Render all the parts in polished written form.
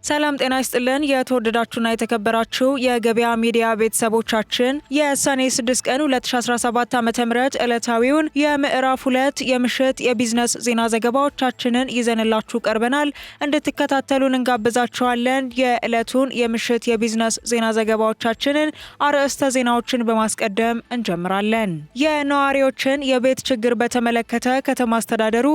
ሰላም ጤና ይስጥልን የተወደዳችሁና የተከበራችሁ የገበያ ሚዲያ ቤተሰቦቻችን የሰኔ 6 ቀን 2017 ዓ.ም ዕለታዊውን የምዕራፍ 2 የምሽት የቢዝነስ ዜና ዘገባዎቻችንን ይዘንላችሁ ቀርበናል። እንድትከታተሉን እንጋብዛችኋለን። የዕለቱን የምሽት የቢዝነስ ዜና ዘገባዎቻችንን አርዕስተ ዜናዎችን በማስቀደም እንጀምራለን። የነዋሪዎችን የቤት ችግር በተመለከተ ከተማ አስተዳደሩ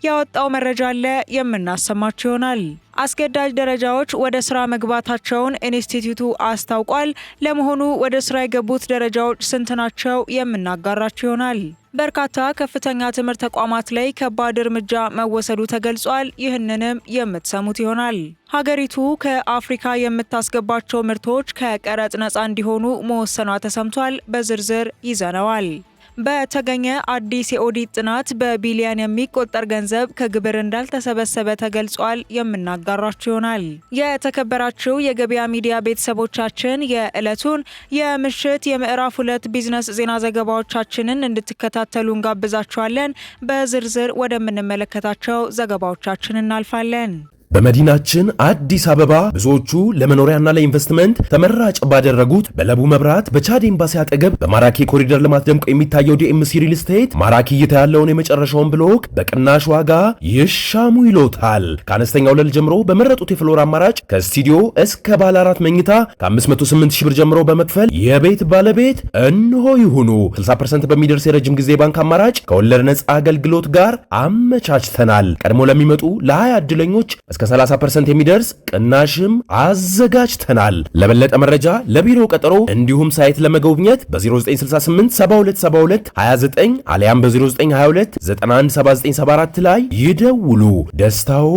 ያወጣው መረጃ አለ የምናሰማችሁ ይሆናል። አስገዳጅ ደረጃዎች ወደ ስራ መግባታቸውን ኢንስቲትዩቱ አስታውቋል። ለመሆኑ ወደ ስራ የገቡት ደረጃዎች ስንት ናቸው? የምናጋራችሁ ይሆናል። በርካታ ከፍተኛ ትምህርት ተቋማት ላይ ከባድ እርምጃ መወሰዱ ተገልጿል። ይህንንም የምትሰሙት ይሆናል። ሀገሪቱ ከአፍሪካ የምታስገባቸው ምርቶች ከቀረጥ ነፃ እንዲሆኑ መወሰኗ ተሰምቷል። በዝርዝር ይዘነዋል። በተገኘ አዲስ የኦዲት ጥናት በቢሊዮን የሚቆጠር ገንዘብ ከግብር እንዳልተሰበሰበ ተገልጿል። የምናጋራችሁ ይሆናል። የተከበራችሁ የገበያ ሚዲያ ቤተሰቦቻችን የዕለቱን የምሽት የምዕራፍ 2 ቢዝነስ ዜና ዘገባዎቻችንን እንድትከታተሉ እንጋብዛችኋለን። በዝርዝር ወደምንመለከታቸው ዘገባዎቻችን እናልፋለን። በመዲናችን አዲስ አበባ ብዙዎቹ ለመኖሪያና ለኢንቨስትመንት ተመራጭ ባደረጉት በለቡ መብራት በቻድ ኤምባሲ አጠገብ በማራኪ ኮሪደር ልማት ደምቆ የሚታየው ዲኤምሲ ሪል ስቴት ማራኪ እይታ ያለውን የመጨረሻውን ብሎክ በቅናሽ ዋጋ ይሻሙ ይሎታል። ከአነስተኛ ወለል ጀምሮ በመረጡት የፍሎር አማራጭ ከስቱዲዮ እስከ ባለ 4 መኝታ ከ508 ሺህ ብር ጀምሮ በመክፈል የቤት ባለቤት እንሆ ይሁኑ። 60% በሚደርስ የረጅም ጊዜ ባንክ አማራጭ ከወለድ ነፃ አገልግሎት ጋር አመቻችተናል። ቀድሞ ለሚመጡ ለ20 ዕድለኞች እስከ 30% የሚደርስ ቅናሽም አዘጋጅተናል። ለበለጠ መረጃ ለቢሮ ቀጠሮ እንዲሁም ሳይት ለመጎብኘት በ0968 7272 29 አሊያም በ0922 917974 ላይ ይደውሉ። ደስታው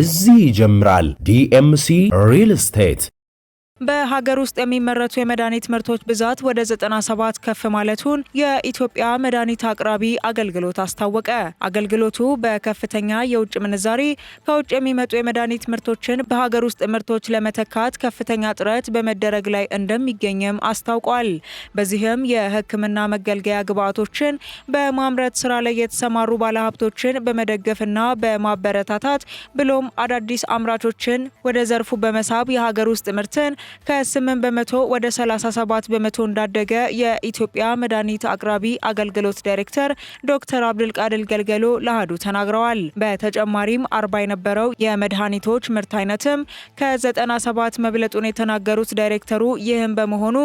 እዚህ ይጀምራል። ዲኤምሲ ሪል ስቴት። በሀገር ውስጥ የሚመረቱ የመድኃኒት ምርቶች ብዛት ወደ 97 ከፍ ማለቱን የኢትዮጵያ መድኃኒት አቅራቢ አገልግሎት አስታወቀ። አገልግሎቱ በከፍተኛ የውጭ ምንዛሪ ከውጭ የሚመጡ የመድኃኒት ምርቶችን በሀገር ውስጥ ምርቶች ለመተካት ከፍተኛ ጥረት በመደረግ ላይ እንደሚገኝም አስታውቋል። በዚህም የሕክምና መገልገያ ግብዓቶችን በማምረት ስራ ላይ የተሰማሩ ባለሀብቶችን በመደገፍና በማበረታታት ብሎም አዳዲስ አምራቾችን ወደ ዘርፉ በመሳብ የሀገር ውስጥ ምርትን ከ8 በመቶ ወደ 37 በመቶ እንዳደገ የኢትዮጵያ መድኃኒት አቅራቢ አገልግሎት ዳይሬክተር ዶክተር አብዱልቃድር ገልገሎ ለአሃዱ ተናግረዋል። በተጨማሪም 40 የነበረው የመድኃኒቶች ምርት አይነትም ከ97 መብለጡን የተናገሩት ዳይሬክተሩ ይህም በመሆኑ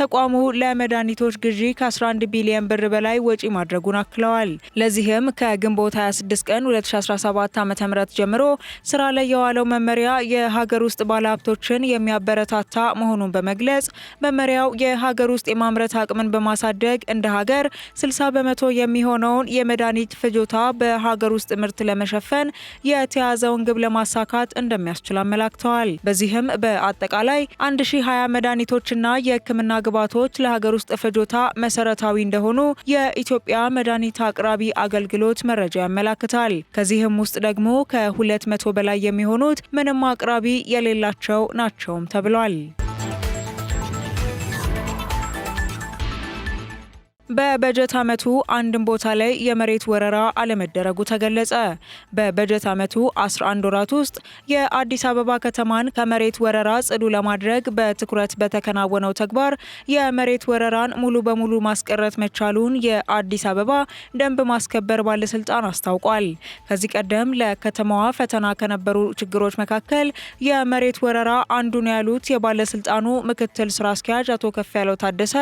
ተቋሙ ለመድኃኒቶች ግዢ ከ11 ቢሊዮን ብር በላይ ወጪ ማድረጉን አክለዋል። ለዚህም ከግንቦት 26 ቀን 2017 ዓ.ም ጀምሮ ስራ ላይ የዋለው መመሪያ የሀገር ውስጥ ባለሀብቶችን የሚያበረታታ መሆኑን በመግለጽ መመሪያው የሀገር ውስጥ የማምረት አቅምን በማሳደግ እንደ ሀገር 60 በመቶ የሚሆነውን የመድኃኒት ፍጆታ በሀገር ውስጥ ምርት ለመሸፈን የተያዘውን ግብ ለማሳካት እንደሚያስችል አመላክተዋል። በዚህም በአጠቃላይ 1020 መድኃኒቶችና የሕክምና ግብዓቶች ለሀገር ውስጥ ፍጆታ መሰረታዊ እንደሆኑ የኢትዮጵያ መድኃኒት አቅራቢ አገልግሎት መረጃ ያመላክታል። ከዚህም ውስጥ ደግሞ ከ200 በላይ የሚሆኑት ምንም አቅራቢ የሌላቸው ናቸውም ተብሏል። በበጀት ዓመቱ አንድም ቦታ ላይ የመሬት ወረራ አለመደረጉ ተገለጸ። በበጀት ዓመቱ 11 ወራት ውስጥ የአዲስ አበባ ከተማን ከመሬት ወረራ ጽዱ ለማድረግ በትኩረት በተከናወነው ተግባር የመሬት ወረራን ሙሉ በሙሉ ማስቀረት መቻሉን የአዲስ አበባ ደንብ ማስከበር ባለስልጣን አስታውቋል። ከዚህ ቀደም ለከተማዋ ፈተና ከነበሩ ችግሮች መካከል የመሬት ወረራ አንዱ ነው ያሉት የባለስልጣኑ ምክትል ስራ አስኪያጅ አቶ ከፍያለው ታደሰ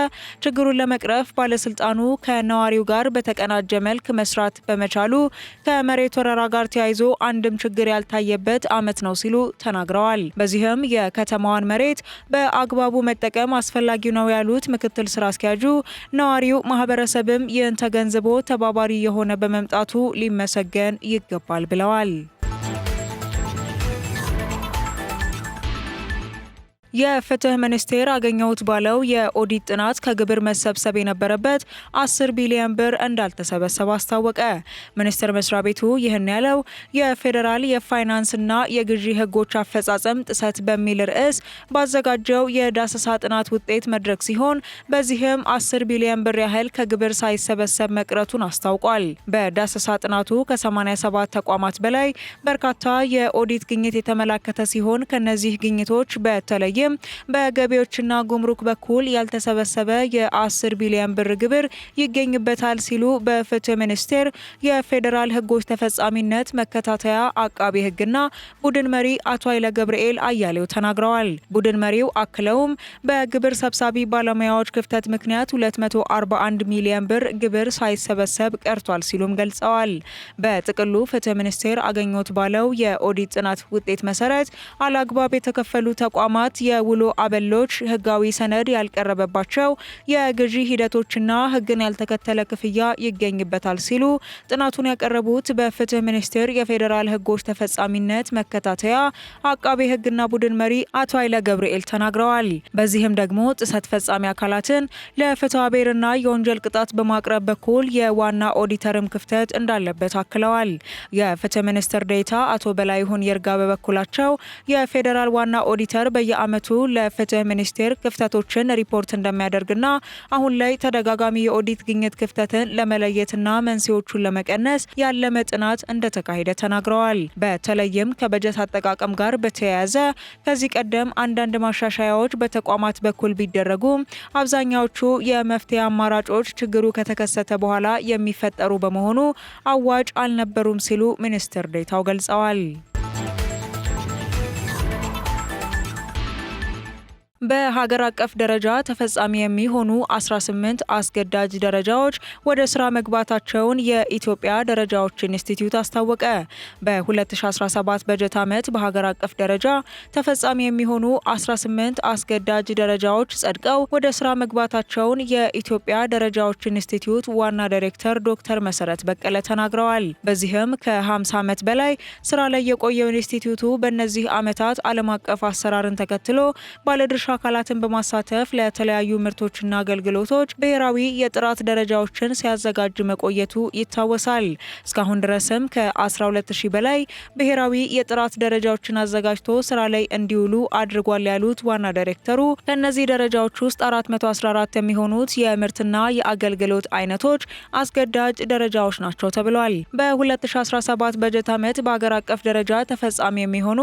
ችግሩን ለመቅረፍ ባለስልጣኑ ከነዋሪው ጋር በተቀናጀ መልክ መስራት በመቻሉ ከመሬት ወረራ ጋር ተያይዞ አንድም ችግር ያልታየበት ዓመት ነው ሲሉ ተናግረዋል። በዚህም የከተማዋን መሬት በአግባቡ መጠቀም አስፈላጊ ነው ያሉት ምክትል ስራ አስኪያጁ ነዋሪው ማህበረሰብም ይህን ተገንዝቦ ተባባሪ የሆነ በመምጣቱ ሊመሰገን ይገባል ብለዋል። የፍትህ ሚኒስቴር አገኘሁት ባለው የኦዲት ጥናት ከግብር መሰብሰብ የነበረበት 10 ቢሊዮን ብር እንዳልተሰበሰበ አስታወቀ። ሚኒስቴር መስሪያ ቤቱ ይህን ያለው የፌዴራል የፋይናንስና የግዢ ህጎች አፈጻጸም ጥሰት በሚል ርዕስ ባዘጋጀው የዳሰሳ ጥናት ውጤት መድረክ ሲሆን በዚህም 10 ቢሊዮን ብር ያህል ከግብር ሳይሰበሰብ መቅረቱን አስታውቋል። በዳሰሳ ጥናቱ ከ87 ተቋማት በላይ በርካታ የኦዲት ግኝት የተመላከተ ሲሆን ከነዚህ ግኝቶች በተለይ በገቢዎችና ጉምሩክ በኩል ያልተሰበሰበ የ10 ቢሊዮን ብር ግብር ይገኝበታል ሲሉ በፍትህ ሚኒስቴር የፌዴራል ህጎች ተፈጻሚነት መከታተያ አቃቤ ህግና ቡድን መሪ አቶ ኃይለ ገብርኤል አያሌው ተናግረዋል። ቡድን መሪው አክለውም በግብር ሰብሳቢ ባለሙያዎች ክፍተት ምክንያት 241 ሚሊዮን ብር ግብር ሳይሰበሰብ ቀርቷል ሲሉም ገልጸዋል። በጥቅሉ ፍትህ ሚኒስቴር አገኘሁት ባለው የኦዲት ጥናት ውጤት መሰረት አላግባብ የተከፈሉ ተቋማት የውሎ አበሎች፣ ህጋዊ ሰነድ ያልቀረበባቸው የግዢ ሂደቶችና ህግን ያልተከተለ ክፍያ ይገኝበታል ሲሉ ጥናቱን ያቀረቡት በፍትህ ሚኒስቴር የፌዴራል ህጎች ተፈጻሚነት መከታተያ አቃቤ ህግና ቡድን መሪ አቶ ኃይለ ገብርኤል ተናግረዋል። በዚህም ደግሞ ጥሰት ፈጻሚ አካላትን ለፍትሐ ብሔርና የወንጀል ቅጣት በማቅረብ በኩል የዋና ኦዲተርም ክፍተት እንዳለበት አክለዋል። የፍትህ ሚኒስትር ዴኤታ አቶ በላይሁን ይርጋ በበኩላቸው የፌዴራል ዋና ኦዲተር በየዓመቱ ለፍትህ ሚኒስቴር ክፍተቶችን ሪፖርት እንደሚያደርግና አሁን ላይ ተደጋጋሚ የኦዲት ግኝት ክፍተትን ለመለየትና መንስኤዎቹን ለመቀነስ ያለመ ጥናት እንደተካሄደ ተናግረዋል። በተለይም ከበጀት አጠቃቀም ጋር በተያያዘ ከዚህ ቀደም አንዳንድ ማሻሻያዎች በተቋማት በኩል ቢደረጉም አብዛኛዎቹ የመፍትሄ አማራጮች ችግሩ ከተከሰተ በኋላ የሚፈጠሩ በመሆኑ አዋጭ አልነበሩም ሲሉ ሚኒስትር ዴኤታው ገልጸዋል። በሀገር አቀፍ ደረጃ ተፈጻሚ የሚሆኑ 18 አስገዳጅ ደረጃዎች ወደ ስራ መግባታቸውን የኢትዮጵያ ደረጃዎች ኢንስቲትዩት አስታወቀ። በ2017 በጀት ዓመት በሀገር አቀፍ ደረጃ ተፈጻሚ የሚሆኑ 18 አስገዳጅ ደረጃዎች ጸድቀው ወደ ስራ መግባታቸውን የኢትዮጵያ ደረጃዎች ኢንስቲትዩት ዋና ዳይሬክተር ዶክተር መሰረት በቀለ ተናግረዋል። በዚህም ከ50 ዓመት በላይ ስራ ላይ የቆየው ኢንስቲትዩቱ በእነዚህ ዓመታት ዓለም አቀፍ አሰራርን ተከትሎ ባለድርሻ አካላትን በማሳተፍ ለተለያዩ ምርቶችና አገልግሎቶች ብሔራዊ የጥራት ደረጃዎችን ሲያዘጋጅ መቆየቱ ይታወሳል። እስካሁን ድረስም ከ12000 በላይ ብሔራዊ የጥራት ደረጃዎችን አዘጋጅቶ ስራ ላይ እንዲውሉ አድርጓል ያሉት ዋና ዳይሬክተሩ ከእነዚህ ደረጃዎች ውስጥ 414 የሚሆኑት የምርትና የአገልግሎት አይነቶች አስገዳጅ ደረጃዎች ናቸው ተብሏል። በ2017 በጀት ዓመት በአገር አቀፍ ደረጃ ተፈጻሚ የሚሆኑ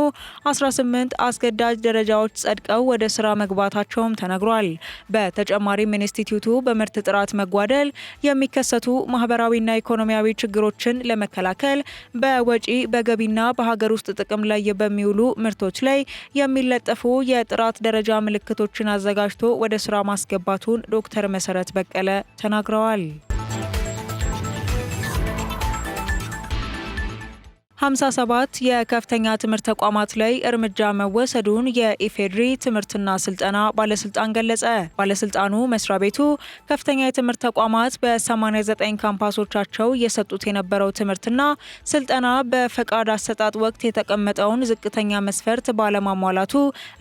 18 አስገዳጅ ደረጃዎች ጸድቀው ወደ ስራ መግባታቸውም ተነግሯል። በተጨማሪም ኢንስቲትዩቱ በምርት ጥራት መጓደል የሚከሰቱ ማህበራዊና ኢኮኖሚያዊ ችግሮችን ለመከላከል በወጪ በገቢና በሀገር ውስጥ ጥቅም ላይ በሚውሉ ምርቶች ላይ የሚለጠፉ የጥራት ደረጃ ምልክቶችን አዘጋጅቶ ወደ ስራ ማስገባቱን ዶክተር መሰረት በቀለ ተናግረዋል። 57 የከፍተኛ ትምህርት ተቋማት ላይ እርምጃ መወሰዱን የኢፌዴሪ ትምህርትና ስልጠና ባለስልጣን ገለጸ። ባለስልጣኑ መስሪያ ቤቱ ከፍተኛ የትምህርት ተቋማት በ89 ካምፓሶቻቸው እየሰጡት የነበረው ትምህርትና ስልጠና በፈቃድ አሰጣጥ ወቅት የተቀመጠውን ዝቅተኛ መስፈርት ባለማሟላቱ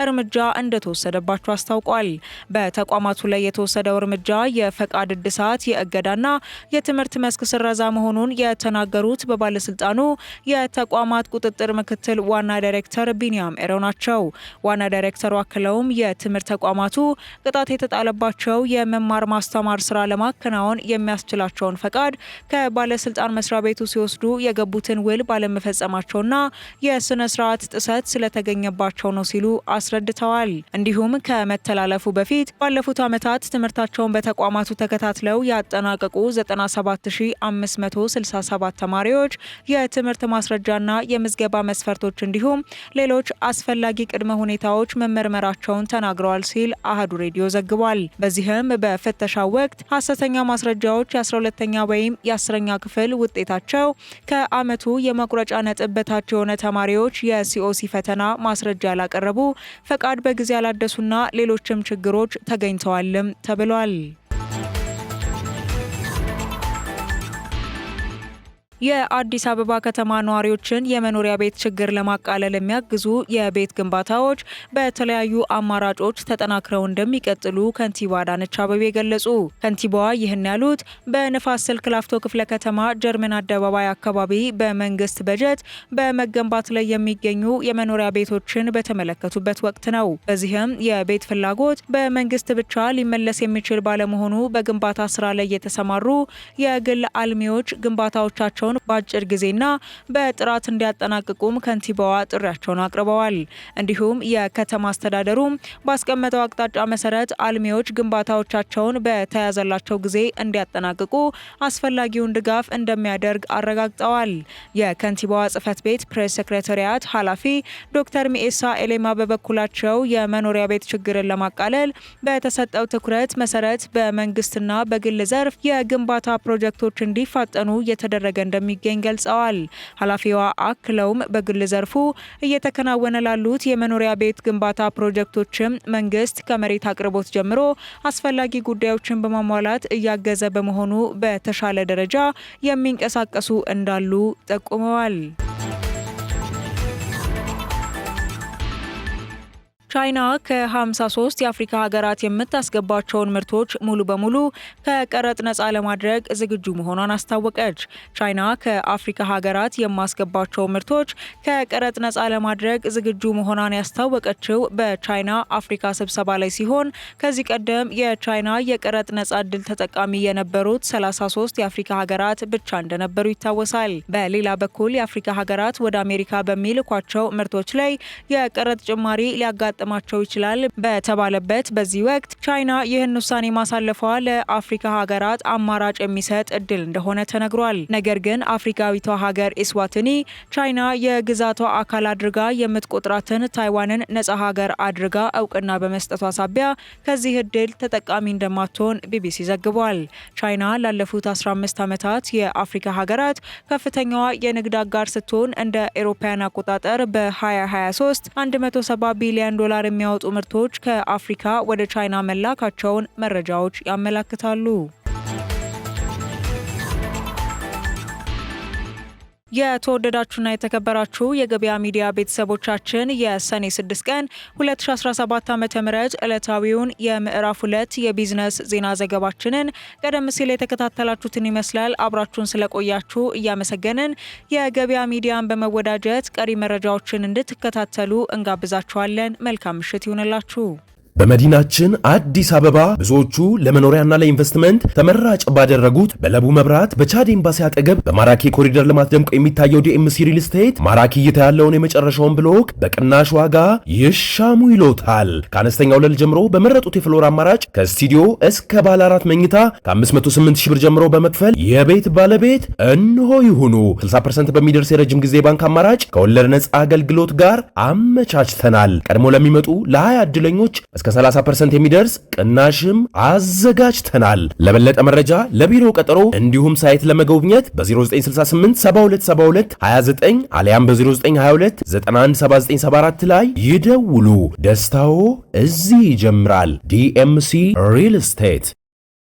እርምጃ እንደተወሰደባቸው አስታውቋል። በተቋማቱ ላይ የተወሰደው እርምጃ የፈቃድ እድሳት፣ የእገዳና የትምህርት መስክ ስረዛ መሆኑን የተናገሩት በባለስልጣኑ የተቋማት ቁጥጥር ምክትል ዋና ዳይሬክተር ቢኒያም ኤረው ናቸው። ዋና ዳይሬክተሩ አክለውም የትምህርት ተቋማቱ ቅጣት የተጣለባቸው የመማር ማስተማር ስራ ለማከናወን የሚያስችላቸውን ፈቃድ ከባለስልጣን መስሪያ ቤቱ ሲወስዱ የገቡትን ውል ባለመፈጸማቸውና የስነ ስርዓት ጥሰት ስለተገኘባቸው ነው ሲሉ አስረድተዋል። እንዲሁም ከመተላለፉ በፊት ባለፉት ዓመታት ትምህርታቸውን በተቋማቱ ተከታትለው ያጠናቀቁ 97567 ተማሪዎች የትምህርት ማስረጃና የምዝገባ መስፈርቶች እንዲሁም ሌሎች አስፈላጊ ቅድመ ሁኔታዎች መመርመራቸውን ተናግረዋል ሲል አህዱ ሬዲዮ ዘግቧል። በዚህም በፍተሻው ወቅት ሐሰተኛ ማስረጃዎች የ12ኛ ወይም የ10ኛ ክፍል ውጤታቸው ከዓመቱ የመቁረጫ ነጥብ በታች የሆነ ተማሪዎች የሲኦሲ ፈተና ማስረጃ ያላቀረቡ፣ ፈቃድ በጊዜ ያላደሱና ሌሎችም ችግሮች ተገኝተዋልም ተብሏል። የአዲስ አበባ ከተማ ነዋሪዎችን የመኖሪያ ቤት ችግር ለማቃለል የሚያግዙ የቤት ግንባታዎች በተለያዩ አማራጮች ተጠናክረው እንደሚቀጥሉ ከንቲባ አዳነች አቤቤ ገለጹ። ከንቲባዋ ይህን ያሉት በንፋስ ስልክ ላፍቶ ክፍለ ከተማ ጀርመን አደባባይ አካባቢ በመንግስት በጀት በመገንባት ላይ የሚገኙ የመኖሪያ ቤቶችን በተመለከቱበት ወቅት ነው። በዚህም የቤት ፍላጎት በመንግስት ብቻ ሊመለስ የሚችል ባለመሆኑ በግንባታ ስራ ላይ የተሰማሩ የግል አልሚዎች ግንባታዎቻቸው በአጭር ጊዜና በጥራት እንዲያጠናቅቁም ከንቲባዋ ጥሪያቸውን አቅርበዋል። እንዲሁም የከተማ አስተዳደሩ ባስቀመጠው አቅጣጫ መሰረት አልሚዎች ግንባታዎቻቸውን በተያዘላቸው ጊዜ እንዲያጠናቅቁ አስፈላጊውን ድጋፍ እንደሚያደርግ አረጋግጠዋል። የከንቲባዋ ጽህፈት ቤት ፕሬስ ሴክሬታሪያት ኃላፊ ዶክተር ሚኤሳ ኤሌማ በበኩላቸው የመኖሪያ ቤት ችግርን ለማቃለል በተሰጠው ትኩረት መሰረት በመንግስትና በግል ዘርፍ የግንባታ ፕሮጀክቶች እንዲፋጠኑ እየተደረገ እንደሚገኝ ገልጸዋል። ኃላፊዋ አክለውም በግል ዘርፉ እየተከናወነ ላሉት የመኖሪያ ቤት ግንባታ ፕሮጀክቶችም መንግስት ከመሬት አቅርቦት ጀምሮ አስፈላጊ ጉዳዮችን በማሟላት እያገዘ በመሆኑ በተሻለ ደረጃ የሚንቀሳቀሱ እንዳሉ ጠቁመዋል። ቻይና ከ53 የአፍሪካ ሀገራት የምታስገባቸውን ምርቶች ሙሉ በሙሉ ከቀረጥ ነፃ ለማድረግ ዝግጁ መሆኗን አስታወቀች። ቻይና ከአፍሪካ ሀገራት የማስገባቸው ምርቶች ከቀረጥ ነፃ ለማድረግ ዝግጁ መሆኗን ያስታወቀችው በቻይና አፍሪካ ስብሰባ ላይ ሲሆን ከዚህ ቀደም የቻይና የቀረጥ ነፃ እድል ተጠቃሚ የነበሩት 33 የአፍሪካ ሀገራት ብቻ እንደነበሩ ይታወሳል። በሌላ በኩል የአፍሪካ ሀገራት ወደ አሜሪካ በሚልኳቸው ምርቶች ላይ የቀረጥ ጭማሪ ሊያጋጥማቸው ይችላል በተባለበት በዚህ ወቅት ቻይና ይህን ውሳኔ ማሳለፏ ለአፍሪካ ሀገራት አማራጭ የሚሰጥ እድል እንደሆነ ተነግሯል። ነገር ግን አፍሪካዊቷ ሀገር ኢስዋቲኒ ቻይና የግዛቷ አካል አድርጋ የምትቆጥራትን ታይዋንን ነጻ ሀገር አድርጋ እውቅና በመስጠቷ ሳቢያ ከዚህ እድል ተጠቃሚ እንደማትሆን ቢቢሲ ዘግቧል። ቻይና ላለፉት 15 ዓመታት የአፍሪካ ሀገራት ከፍተኛዋ የንግድ አጋር ስትሆን እንደ አውሮፓውያን አቆጣጠር በ2023 $170 ቢሊዮን የሚያወጡ ምርቶች ከአፍሪካ ወደ ቻይና መላካቸውን መረጃዎች ያመለክታሉ። የተወደዳችሁና የተከበራችሁ የገበያ ሚዲያ ቤተሰቦቻችን የሰኔ 6 ቀን 2017 ዓ.ም ዕለታዊውን የምዕራፍ 2 የቢዝነስ ዜና ዘገባችንን ቀደም ሲል የተከታተላችሁትን ይመስላል። አብራችሁን ስለቆያችሁ እያመሰገንን የገበያ ሚዲያን በመወዳጀት ቀሪ መረጃዎችን እንድትከታተሉ እንጋብዛችኋለን። መልካም ምሽት ይሁንላችሁ። በመዲናችን አዲስ አበባ ብዙዎቹ ለመኖሪያና ለኢንቨስትመንት ተመራጭ ባደረጉት በለቡ መብራት በቻድ ኤምባሲ አጠገብ በማራኪ ኮሪደር ልማት ደምቆ የሚታየው ዲኤምሲ ሪል ስቴት ማራኪ እይታ ያለውን የመጨረሻውን ብሎክ በቅናሽ ዋጋ ይሻሙ ይሎታል። ከአነስተኛ ወለል ጀምሮ በመረጡት የፍሎር አማራጭ ከስቱዲዮ እስከ ባለ 4 መኝታ ከ508 ሺህ ብር ጀምሮ በመክፈል የቤት ባለቤት እንሆ ይሁኑ። 60% በሚደርስ የረጅም ጊዜ ባንክ አማራጭ ከወለድ ነፃ አገልግሎት ጋር አመቻችተናል። ቀድሞ ለሚመጡ ለ20 እድለኞች እስከ 30% የሚደርስ ቅናሽም አዘጋጅተናል። ለበለጠ መረጃ ለቢሮ ቀጠሮ እንዲሁም ሳይት ለመጎብኘት በ0968 7272 29 አሊያም በ0922 917974 ላይ ይደውሉ። ደስታው እዚህ ይጀምራል። ዲኤምሲ ሪል ስቴት